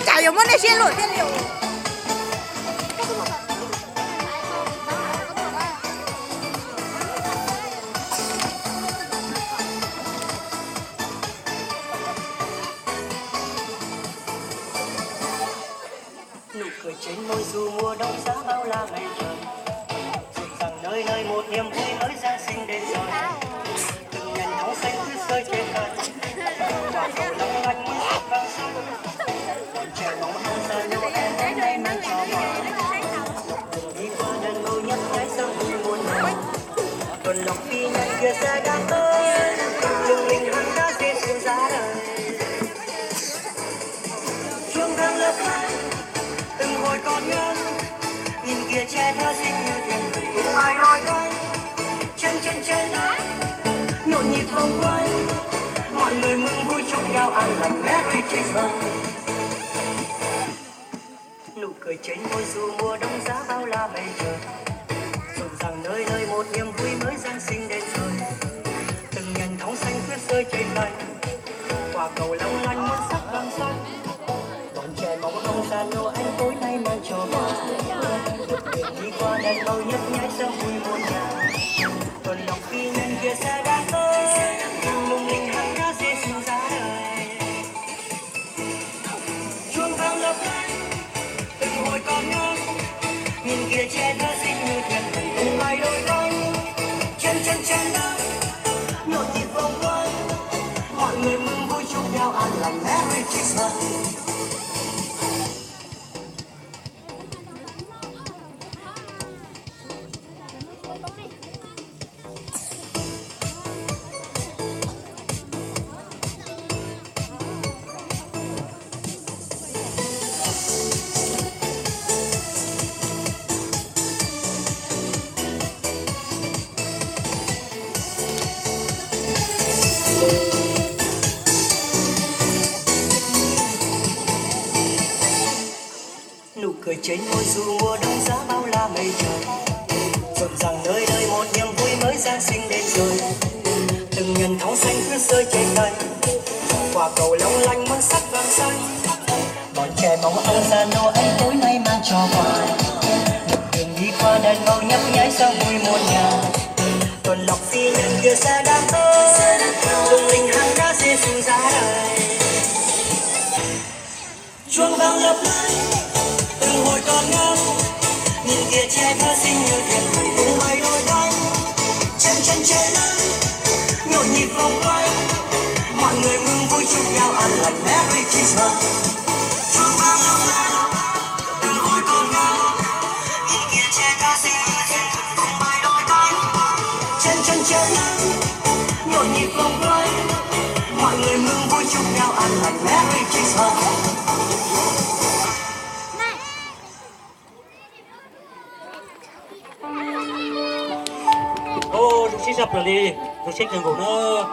加油嘛，那些路电流。Nụ cười trên môi dù mùa đông giá bao la ngày trời, dù rằng nơi nơi một niềm vui mới Giáng sinh đến rồi. Từng nhành tháo xanh cứ rơi trên cành, quả cầu long lanh muôn sắc vàng son. Còn trẻ bóng hồng giờ Noel hôm nay mang cho quà. Đường đi qua đèn màu nhấp nháy sương vui muôn màu. Tuần lộc phi nhanh kia xe đang tới, lung linh hắn đã Giêsu ra đời. Chuông vang lấp lánh từng hồi còn nhớ, nhìn kia che thơ xinh như thuyền cùng ai nói quanh chân chân trên đất nhộn nhịp vòng quanh, mọi người mừng vui chúc nhau an lành Merry Christmas. Nụ cười trên môi dù mùa đông giá bao la mây trời, rộn ràng nơi nơi một niềm vui mới Giáng sinh đến rồi. Từng nhành thóng xanh tuyết rơi trên cành, quả cầu long lanh muôn sắc vàng son. Trẻ mong không gian nô anh tối nay mang cho quà, được đường đi qua đèn màu nhấp nháy sương vui muôn nhà. Tuần lộc phi nhân kia xe đã tới, lung linh hắn đã Giêsu ra đời. Chuông vang lấp lánh từng hồi còn nhớ, nhìn kia che thơ xinh như thuyền cùng ai đôi cánh chân chân chân đất nhộn nhịp vòng quanh, mọi người mừng vui chúc nhau an lành Merry Christmas. Nụ cười trên môi dù mùa đông giá bao la mây trời, rộn ràng nơi nơi một niềm vui mới Giáng sinh đến rồi. Từng nhành thóng xanh cứ rơi trên cành, quả cầu long lanh muôn sắc vàng xanh. Bọn trẻ mong ông già Noel tối nay mang cho quà, được đường đi qua đèn màu nhấp nháy sương vui muôn nhà. Tuần lộc phi nhân kia xe đang tới, lung linh hắn đã Giêsu ra đời. Chuông vang lấp lánh từng hồi còn nhớ, nhìn kia che thơ xinh như thuyền cùng ai đôi cánh chân chân trên đất nhộn nhịp vòng quanh, mọi người mừng vui chúc nhau an lành Merry Christmas. Chuông vang lấp lánh từng hồi còn nhớ, nhìn kia che thơ xinh như thuyền cùng ai đôi cánh chân chân trên đất nhộn nhịp vòng quanh, mọi người mừng vui chúc nhau an lành Merry Christmas. Ô, lúc xin sập rồi đi, lúc xin cần ngủ nữa.